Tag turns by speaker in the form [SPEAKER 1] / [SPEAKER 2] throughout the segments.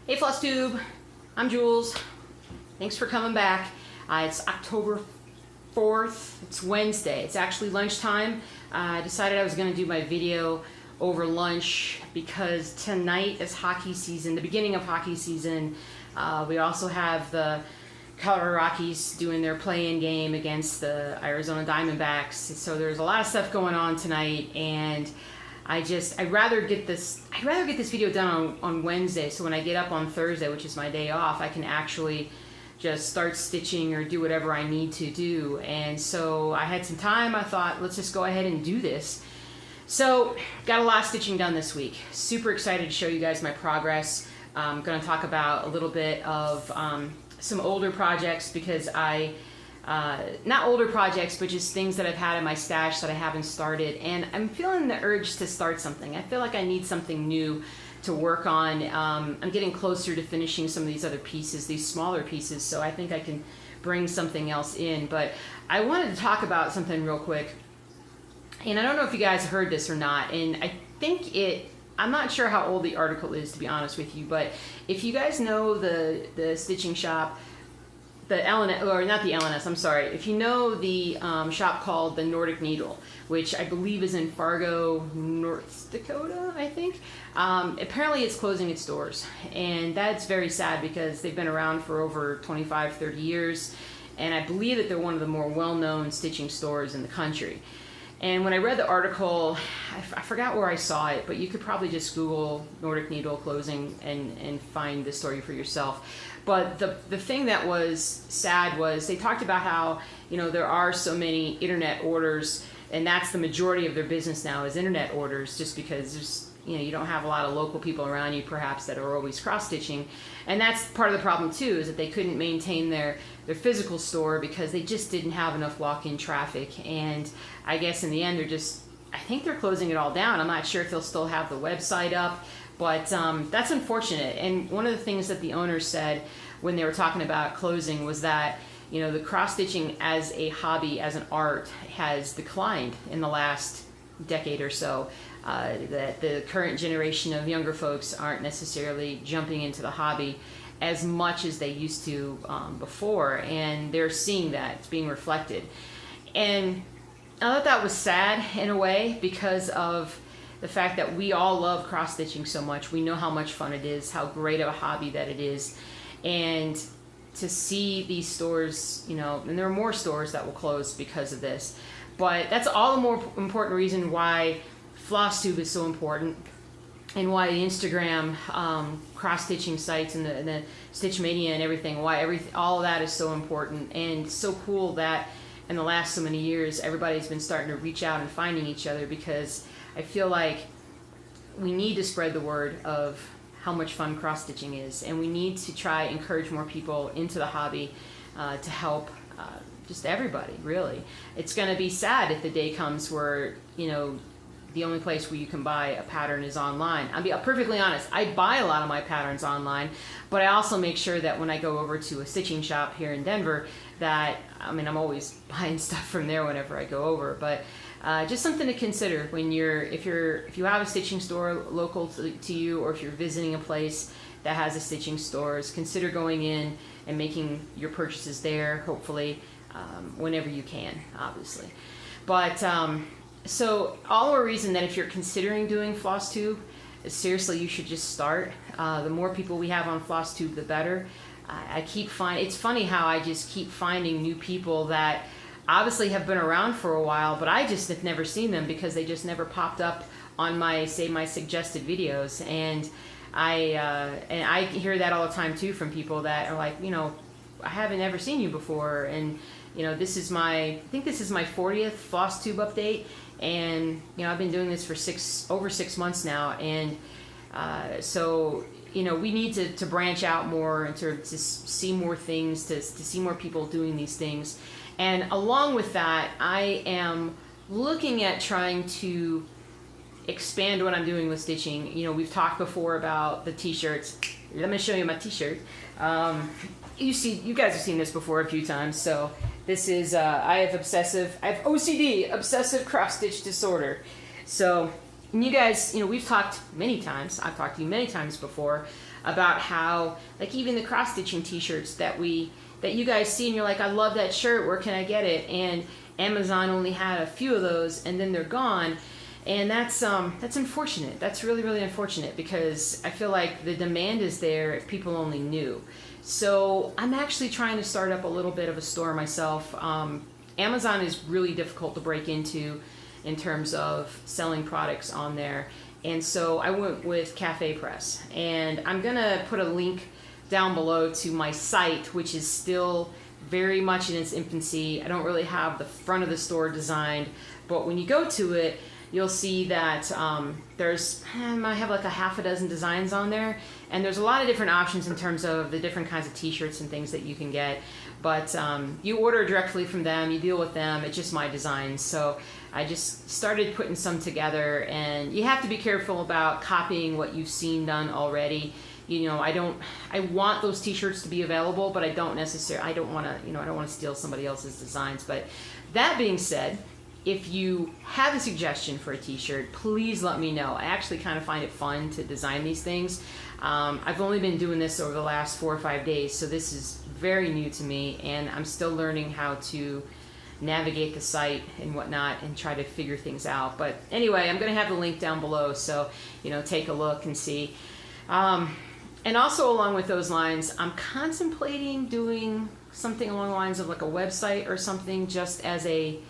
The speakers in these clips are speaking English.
[SPEAKER 1] Hey FlossTube, I'm Jules. Thanks for coming back. It's October 4th, it's Wednesday. It's actually lunchtime. I decided I was going to do my video over lunch because tonight is hockey season, the beginning of hockey season. We also have the Colorado Rockies doing their play-in game against the Arizona Diamondbacks. So there's a lot of stuff going on tonight, and I'd rather get this video done on Wednesday, so when I get up on Thursday, which is my day off, I can actually just start stitching or do whatever I need to do. And so I had some time. I thought, let's just go ahead and do this. So got a lot of stitching done this week. Super excited to show you guys my progress. I'm going to talk about a little bit of some older projects, because not older projects, but just things that I've had in my stash that I haven't started, and I'm feeling the urge to start something. I feel like I need something new to work on. I'm getting closer to finishing some of these other pieces, these smaller pieces, so I think I can bring something else in. But I wanted to talk about something real quick, and I don't know if you guys heard this or not, and I'm not sure how old the article is, to be honest with you, but if you guys know the stitching shop, the LNS, or not the LNS, I'm sorry. If you know the shop called the Nordic Needle, which I believe is in Fargo, North Dakota, I think. Apparently it's closing its doors, and that's very sad because they've been around for over 25, 30 years, and I believe that they're one of the more well-known stitching stores in the country. And when I read the article, I forgot where I saw it, but you could probably just Google Nordic Needle closing and find the story for yourself. But the thing that was sad was they talked about how, there are so many internet orders, and that's the majority of their business now is internet orders, just because there's, you don't have a lot of local people around you perhaps that are always cross-stitching. And that's part of the problem too, is that they couldn't maintain their physical store because they just didn't have enough walk-in traffic. And I guess in the end I think they're closing it all down. I'm not sure if they'll still have the website up, but that's unfortunate. And one of the things that the owners said when they were talking about closing was that, the cross-stitching as a hobby, as an art, has declined in the last decade or so. That the current generation of younger folks aren't necessarily jumping into the hobby as much as they used to before, and they're seeing that. It's being reflected. And I thought that was sad in a way, because of the fact that we all love cross-stitching so much. We know how much fun it is, how great of a hobby that it is. And to see these stores, and there are more stores that will close because of this. But that's all the more important reason why FlossTube is so important, and why the Instagram cross-stitching sites and the Stitch Mania and everything, all of that is so important. And so cool that in the last so many years everybody's been starting to reach out and finding each other, because I feel like we need to spread the word of how much fun cross-stitching is, and we need to try and encourage more people into the hobby to help just everybody, really. It's going to be sad if the day comes where, the only place where you can buy a pattern is online. I'll be perfectly honest, I buy a lot of my patterns online, but I also make sure that when I go over to a stitching shop here in Denver, that, I'm always buying stuff from there whenever I go over, but just something to consider when if you have a stitching store local to you, or if you're visiting a place that has a stitching store, consider going in and making your purchases there, hopefully, whenever you can, obviously. But so all the reason that if you're considering doing FlossTube, seriously, you should just start. The more people we have on FlossTube, the better. It's funny how I just keep finding new people that obviously have been around for a while, but I just have never seen them because they just never popped up on my suggested videos. And I hear that all the time too from people that are like, I haven't ever seen you before, and I think this is my 40th FlossTube update, and I've been doing this for over 6 months now, and so we need to branch out more and to see more things, to see more people doing these things. And along with that, I am looking at trying to expand what I'm doing with stitching. We've talked before about the t-shirts. Let me show you my t-shirt. You guys have seen this before a few times. So this is, I have OCD, obsessive cross-stitch disorder. So you guys, we've talked many times. I've talked to you many times before about how, like, even the cross stitching t-shirts that you guys see and you're like, I love that shirt, where can I get it? And Amazon only had a few of those and then they're gone. And that's unfortunate. That's really, really unfortunate, because I feel like the demand is there if people only knew. So I'm actually trying to start up a little bit of a store myself. Amazon is really difficult to break into in terms of selling products on there. And so I went with Cafe Press. And I'm gonna put a link down below to my site, which is still very much in its infancy. I don't really have the front of the store designed, but when you go to it, you'll see that I have like a half a dozen designs on there, and there's a lot of different options in terms of the different kinds of t-shirts and things that you can get. But you order directly from them, you deal with them, it's just my designs. So I just started putting some together, and you have to be careful about copying what you've seen done already. You know, I want those t-shirts to be available, but I don't want to steal somebody else's designs. But that being said, if you have a suggestion for a t-shirt, please let me know. I actually kind of find it fun to design these things. I've only been doing this over the last 4 or 5 days, so this is very new to me, and I'm still learning how to navigate the site and whatnot and try to figure things out. But anyway, I'm going to have the link down below, so take a look and see. And also along with those lines, I'm contemplating doing something along the lines of like a website or something, just as a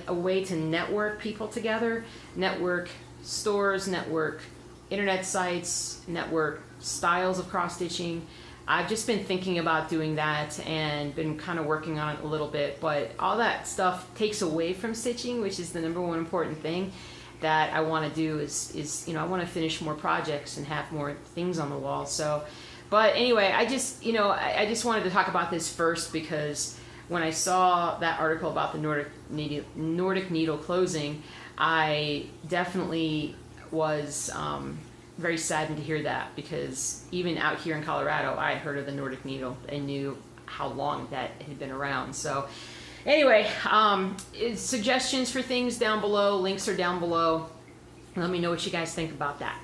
[SPEAKER 1] way to network people together, network stores, network internet sites, network styles of cross stitching. I've just been thinking about doing that and been kind of working on it a little bit, but all that stuff takes away from stitching, which is the number one important thing that I want to do is I want to finish more projects and have more things on the wall. So, but anyway, I just wanted to talk about this first, because when I saw that article about the Nordic Needle closing, I definitely was very saddened to hear that, because even out here in Colorado, I had heard of the Nordic Needle and knew how long that had been around. So anyway, suggestions for things down below, links are down below. Let me know what you guys think about that.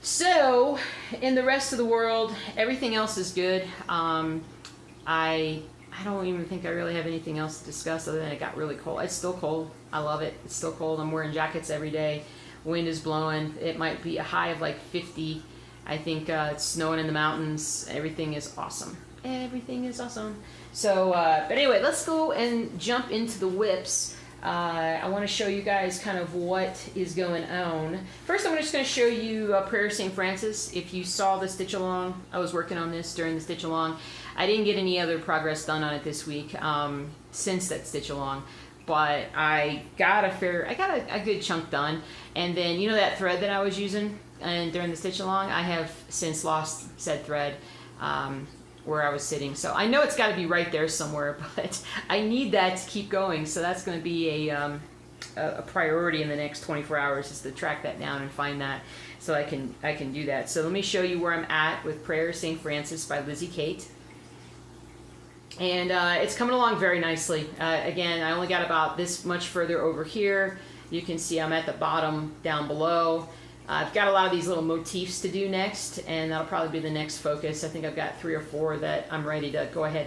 [SPEAKER 1] So in the rest of the world, everything else is good. I don't even think I really have anything else to discuss other than it got really cold. It's still cold. I love it. It's still cold. I'm wearing jackets every day. Wind is blowing. It might be a high of like 50. I think it's snowing in the mountains. Everything is awesome. Everything is awesome. So, but anyway, let's go and jump into the whips. I want to show you guys kind of what is going on. First, I'm just going to show you Prayer of St. Francis. If you saw the stitch along, I was working on this during the stitch along. I didn't get any other progress done on it this week since that stitch along, but I got a good chunk done. And then that thread that I was using and during the stitch along, I have since lost said thread where I was sitting. So I know it's got to be right there somewhere, but I need that to keep going. So that's going to be a priority in the next 24 hours, is to track that down and find that, so I can do that. So let me show you where I'm at with Prayer of St. Francis by Lizzie Kate. And it's coming along very nicely. Again, I only got about this much further over here. You can see I'm at the bottom down below. I've got a lot of these little motifs to do next, and that'll probably be the next focus. I think I've got 3 or 4 that I'm ready to go ahead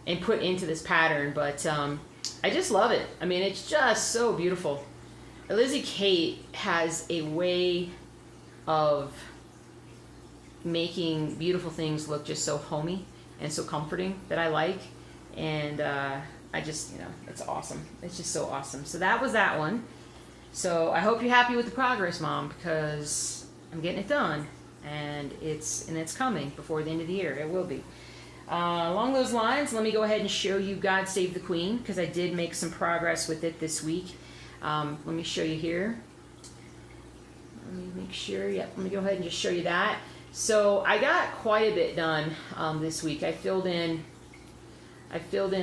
[SPEAKER 1] and put into this pattern, but I just love it. I mean, it's just so beautiful. Lizzie Kate has a way of making beautiful things look just so homey and so comforting that I like, and I just, it's awesome. It's just so awesome. So that was that one. So I hope you're happy with the progress, Mom, because I'm getting it done, and it's coming before the end of the year. It will be. Along those lines, let me go ahead and show you God Save the Queen, because I did make some progress with it this week. Let me show you here. Let me make sure. Yep, let me go ahead and just show you that. So I got quite a bit done this week. I filled in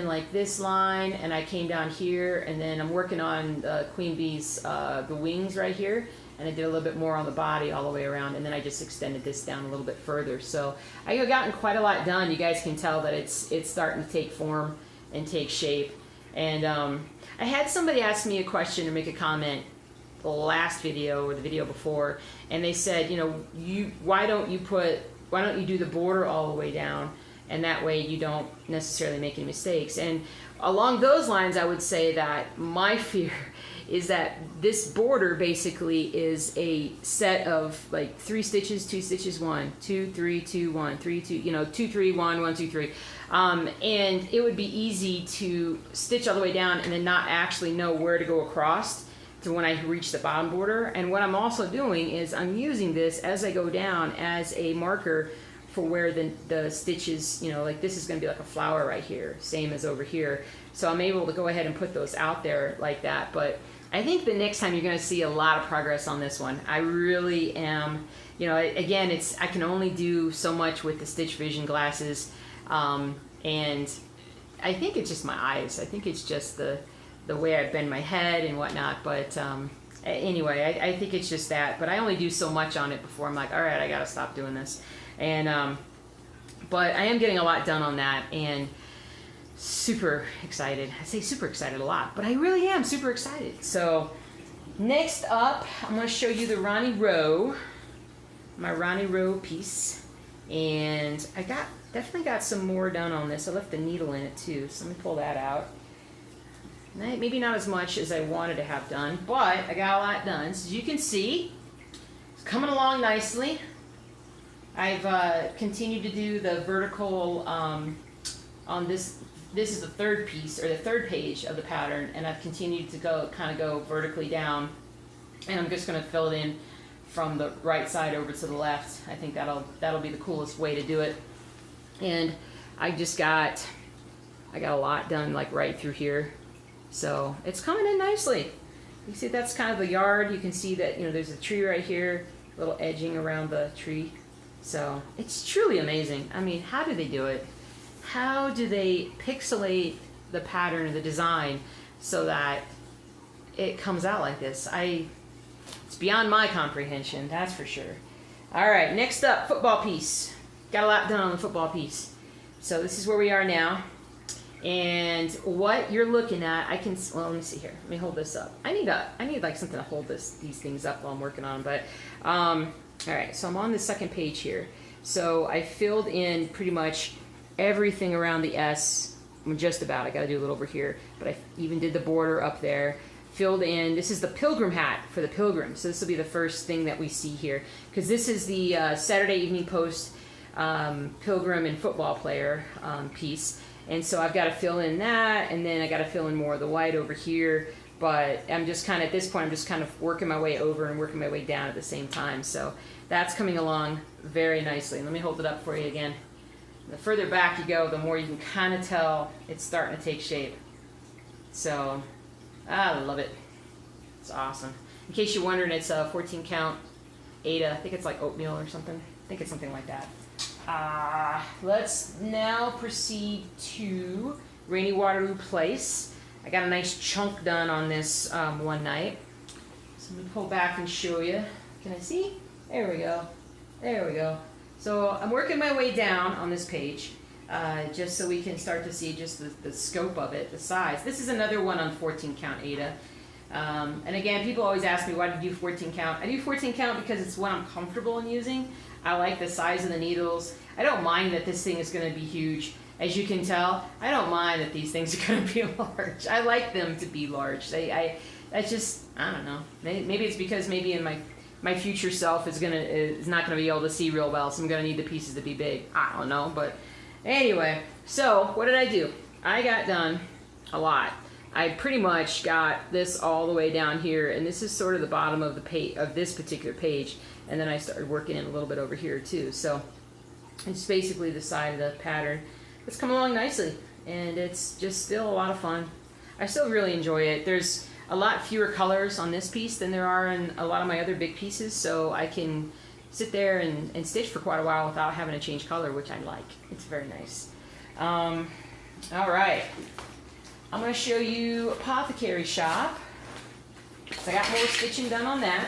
[SPEAKER 1] like this line, and I came down here, and then I'm working on Queen Bee's the wings right here, and I did a little bit more on the body all the way around, and then I just extended this down a little bit further. So I have gotten quite a lot done. You guys can tell that it's starting to take form and take shape. And I had somebody ask me a question or make a comment the last video or the video before, and they said, why don't you put why don't you do the border all the way down, and that way you don't necessarily make any mistakes. And along those lines, I would say that my fear is that this border basically is a set of like 3 stitches, 2 stitches, 1, 2, 3, 2, 1, 3, 2, you know, 2, 3, 1, 1, 2, 3. And it would be easy to stitch all the way down and then not actually know where to go across to when I reach the bottom border. And what I'm also doing is I'm using this as I go down as a marker for where the stitches, you know, like this is going to be like a flower right here, same as over here. So I'm able to go ahead and put those out there like that. But I think the next time you're going to see a lot of progress on this one. I really am, you know, again, I can only do so much with the Stitch Vision glasses. And I think it's just my eyes. I think it's just the way I bend my head and whatnot. But anyway, I think it's just that. But I only do so much on it before I'm like, all right, I got to stop doing this. And but I am getting a lot done on that, and super excited. I say super excited a lot, but I really am super excited. So next up, I'm going to show you the Ronnie Row, my Ronnie Row piece. And I definitely got some more done on this. I left the needle in it too, so let me pull that out. Maybe not as much as I wanted to have done, but I got a lot done. So as you can see, it's coming along nicely. I've continued to do the vertical on this. This is the third piece, or the third page of the pattern, and I've continued to kind of go vertically down, and I'm just going to fill it in from the right side over to the left. I think that'll be the coolest way to do it. And I got a lot done like right through here, so it's coming in nicely. You see that's kind of the yard. You can see that, you know, there's a tree right here, a little edging around the tree. So it's truly amazing. I mean, how do they do it? How do they pixelate the pattern, the design, so that it comes out like this? It's beyond my comprehension, that's for sure. All right, next up, football piece. Got a lot done on the football piece. So this is where we are now. And what you're looking at, well, let me see here. Let me hold this up. I need like something to hold these things up while I'm working on them. But all right, so I'm on the second page here. So I filled in pretty much everything around the S, just about. I got to do a little over here, but I even did the border up there. Filled in, this is the pilgrim hat for the pilgrim. So this will be the first thing that we see here, because this is the Saturday Evening Post pilgrim and football player piece. And so I've got to fill in that, and then I got to fill in more of the white over here. But I'm just kind of, at this point, I'm just kind of working my way over and working my way down at the same time. So that's coming along very nicely. Let me hold it up for you again. The further back you go, the more you can kind of tell it's starting to take shape. So I love it. It's awesome. In case you're wondering, it's a 14 count Ada. I think it's like oatmeal or something. I think it's something like that. Let's now proceed to Rainy Waterloo Place. I got a nice chunk done on this one night. So let me pull back and show you. Can I see? There we go. There we go. So I'm working my way down on this page, just so we can start to see just the scope of it, the size. This is another one on 14 count Ada. And again, people always ask me, why do you do 14 count? I do 14 count because it's what I'm comfortable in using. I like the size of the needles. I don't mind that this thing is going to be huge. As you can tell, I don't mind that these things are going to be large. I like them to be large. That's just, I don't know. Maybe it's because maybe in my future self is not going to be able to see real well, so I'm going to need the pieces to be big. I don't know, but anyway. So what did I do? I got done a lot. I pretty much got this all the way down here, and this is sort of the bottom of the page of this particular page, and then I started working in a little bit over here too. So it's basically the side of the pattern. It's come along nicely, and it's just still a lot of fun. I still really enjoy it. There's a lot fewer colors on this piece than there are in a lot of my other big pieces, so I can sit there and stitch for quite a while without having to change color, which I like. It's very nice. All right, I'm going to show you Apothecary Shop. So I got more stitching done on that,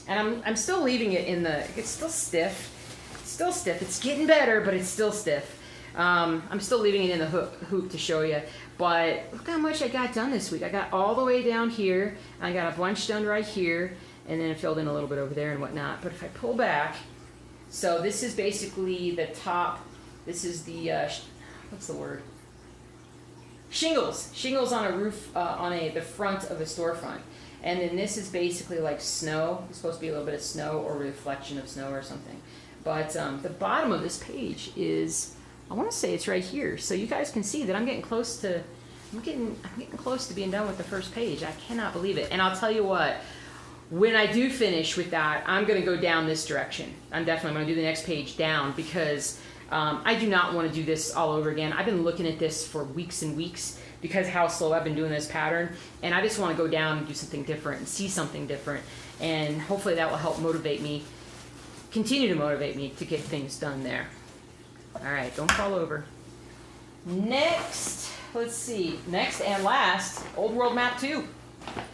[SPEAKER 1] and I'm still leaving it in the, it's still stiff. It's still stiff. It's getting better, but it's still stiff. I'm still leaving it in the hoop to show you, but look how much I got done this week. I got all the way down here, and I got a bunch done right here, and then I filled in a little bit over there and whatnot. But if I pull back, So this is basically the top. This is the what's the word? Shingles. Shingles on a roof, the front of a storefront. And then this is basically like snow. It's supposed to be a little bit of snow or reflection of snow or something. But the bottom of this page is, I want to say it's right here. So you guys can see that I'm getting close to, I'm getting close to being done with the first page. I cannot believe it. And I'll tell you what, when I do finish with that, I'm going to go down this direction. I'm definitely going to do the next page down because I do not want to do this all over again. I've been looking at this for weeks and weeks because how slow I've been doing this pattern, and I just want to go down and do something different and see something different, and hopefully that will help motivate me, continue to motivate me to get things done there. All right, don't fall over. Next, let's see, next and last, Old World Map 2.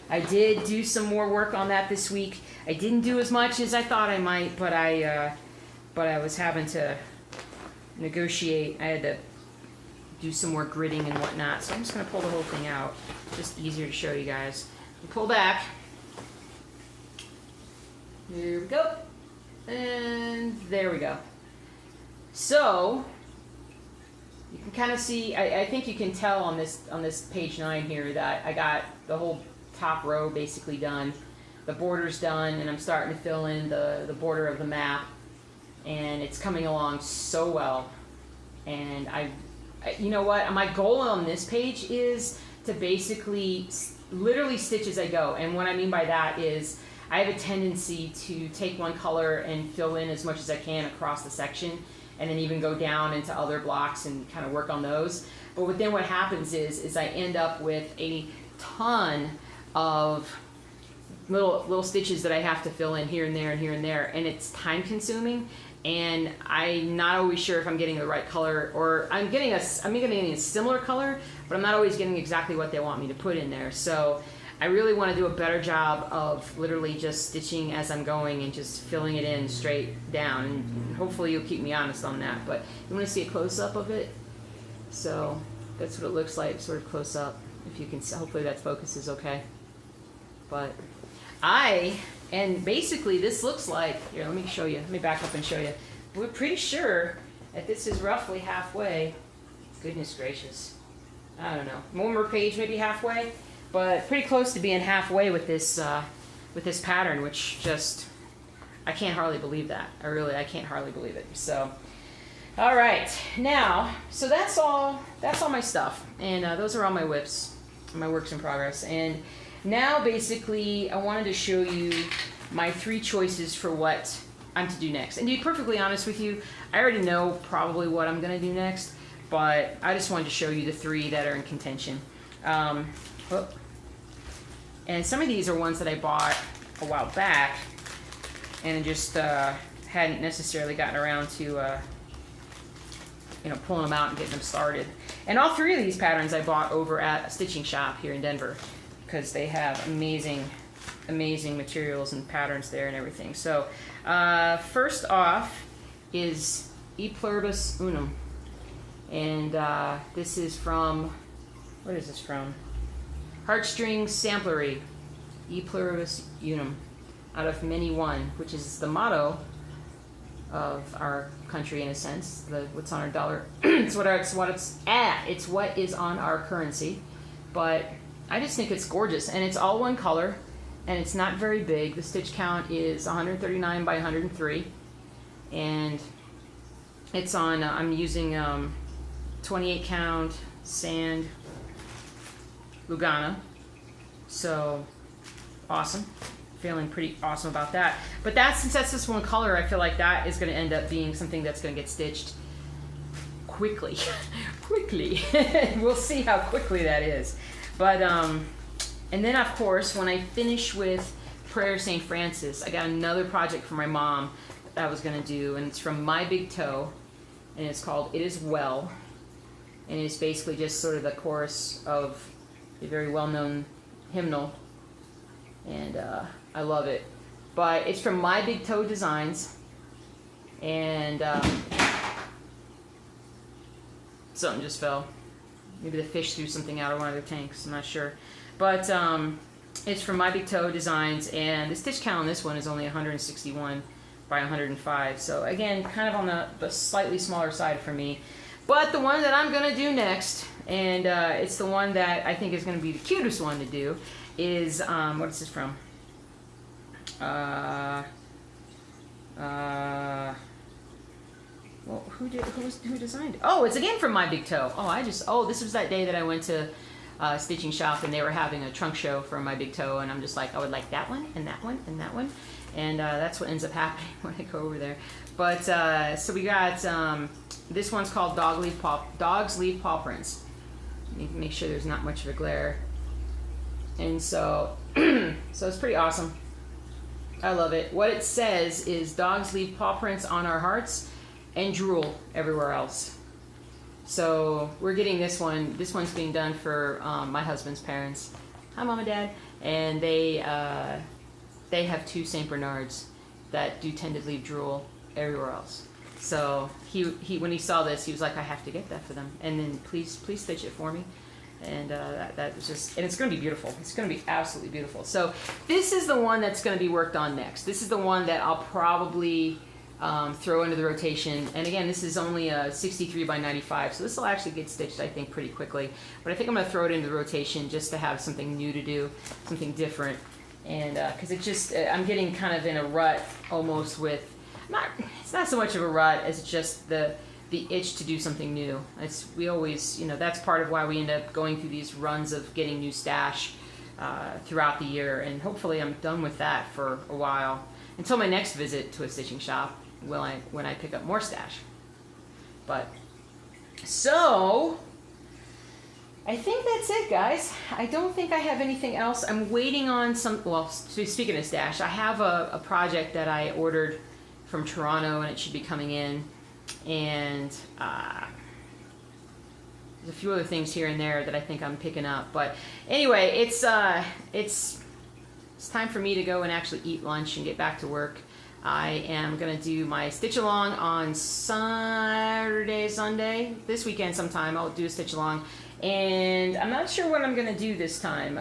[SPEAKER 1] I did do some more work on that this week. I didn't do as much as I thought I might, but I was having to negotiate. I had to do some more gridding and whatnot, so I'm just going to pull the whole thing out. Just easier to show you guys. Pull back. Here we go. And there we go. So you can kind of see, I think you can tell on this page 9 here that I got the whole top row basically done. The border's done, and I'm starting to fill in the border of the map, and it's coming along so well. And you know what, my goal on this page is to basically literally stitch as I go. And what I mean by that is I have a tendency to take one color and fill in as much as I can across the section, and then even go down into other blocks and kind of work on those. But then what happens is I end up with a ton of little stitches that I have to fill in here and there and here and there, and it's time consuming, and I'm not always sure if I'm getting the right color, or I'm getting a similar color, but I'm not always getting exactly what they want me to put in there. So I really want to do a better job of literally just stitching as I'm going and just filling it in straight down, and hopefully you'll keep me honest on that. But you want to see a close-up of it? So that's what it looks like, sort of close up. If you can, hopefully that focus is okay. But and basically this looks like, here, let me show you, let me back up and show you. We're pretty sure that this is roughly halfway. Goodness gracious. I don't know, one more page, maybe halfway, but pretty close to being halfway with this pattern, which just, I can't hardly believe that. I can't hardly believe it. So, all right, now, so that's all my stuff, and those are all my whips, my works in progress. And now basically I wanted to show you my 3 choices for what I'm to do next. And to be perfectly honest with you, I already know probably what I'm going to do next, but I just wanted to show you the 3 that are in contention. And some of these are ones that I bought a while back and just hadn't necessarily gotten around to pulling them out and getting them started. And all 3 of these patterns I bought over at a stitching shop here in Denver, because they have amazing materials and patterns there and everything. So first off is E Pluribus Unum, and this is from, what is this from? Heartstrings Samplery, E Pluribus Unum, out of Many One, which is the motto of our country in a sense. What's on our dollar? it's what is on our currency. But I just think it's gorgeous, and it's all one color, and it's not very big. The stitch count is 139 by 103, and it's on, I'm using 28 count sand Lugana, so awesome. Feeling pretty awesome about that. But since that's just one color, I feel like that is going to end up being something that's going to get stitched quickly. We'll see how quickly that is. But and then of course when I finish with Prayer of St. Francis, I got another project for my mom that I was going to do, and it's from My Big Toe, and it's called It Is Well, and it's basically just sort of the chorus of a very well-known hymnal, and I love it. But it's from My Big Toe Designs, and something just fell. Maybe the fish threw something out of one of their tanks, I'm not sure. But it's from My Big Toe Designs, and the stitch count on this one is only 161 by 105. So again, kind of on the slightly smaller side for me. But the one that I'm gonna do next, and it's the one that I think is gonna be the cutest one to do, is, what is this from? Well, who designed it? Oh, it's again from My Big Toe. Oh, this was that day that I went to stitching shop and they were having a trunk show for My Big Toe, and I'm just like, I would like that one and that one and that one, and that's what ends up happening when I go over there. But so we got this one's called Dogs Leave Paw Prints. Need to make sure there's not much of a glare, and so so it's pretty awesome. I love it. What it says is dogs leave paw prints on our hearts and drool everywhere else. So we're getting this one. This one's being done for my husband's parents. Hi, Mom and Dad. And they have 2 Saint Bernards that do tend to leave drool everywhere else. So he when he saw this, he was like, I have to get that for them. And then please stitch it for me. And that was just, and it's going to be beautiful. It's going to be absolutely beautiful. So this is the one that's going to be worked on next. This is the one that I'll probably throw into the rotation. And again, this is only a 63 by 95, so this will actually get stitched, I think, pretty quickly. But I think I'm going to throw it into the rotation just to have something new to do, something different. And because it just, I'm getting kind of in a rut almost with, it's not so much of a rut as just the itch to do something new. We always, that's part of why we end up going through these runs of getting new stash throughout the year, and hopefully I'm done with that for a while until my next visit to a stitching shop when I pick up more stash. But so I think that's it, guys. I don't think I have anything else. I'm waiting on speaking of stash, I have a project that I ordered from Toronto, and it should be coming in. And there's a few other things here and there that I think I'm picking up. But anyway, it's time for me to go and actually eat lunch and get back to work. I am going to do my stitch along on Saturday, Sunday. This weekend sometime I'll do a stitch along. And I'm not sure what I'm going to do this time.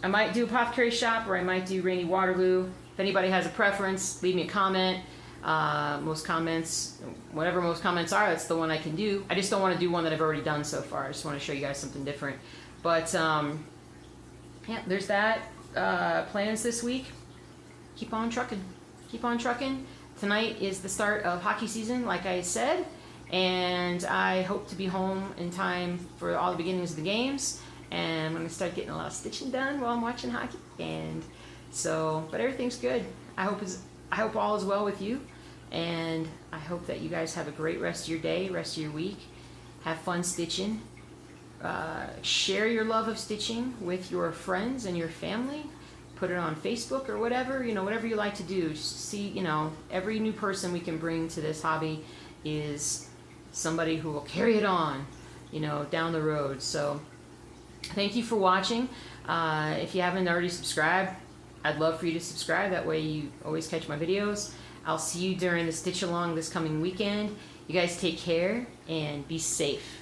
[SPEAKER 1] I might do Apothecary Shop, or I might do Rainy Waterloo. If anybody has a preference, leave me a comment. Most comments are, that's the one I can do. I just don't want to do one that I've already done so far. I just want to show you guys something different. But yeah, there's that. Plans this week. Keep on trucking. Keep on trucking. Tonight is the start of hockey season, like I said, and I hope to be home in time for all the beginnings of the games. And I'm going to start getting a lot of stitching done while I'm watching hockey. And so, but everything's good. I hope all is well with you, and I hope that you guys have a great rest of your day, rest of your week. Have fun stitching. Share your love of stitching with your friends and your family. Put it on Facebook or whatever, whatever you like to do. Just see, every new person we can bring to this hobby is somebody who will carry it on, down the road. So thank you for watching. If you haven't already subscribed, I'd love for you to subscribe. That way you always catch my videos. I'll see you during the stitch along this coming weekend. You guys take care and be safe.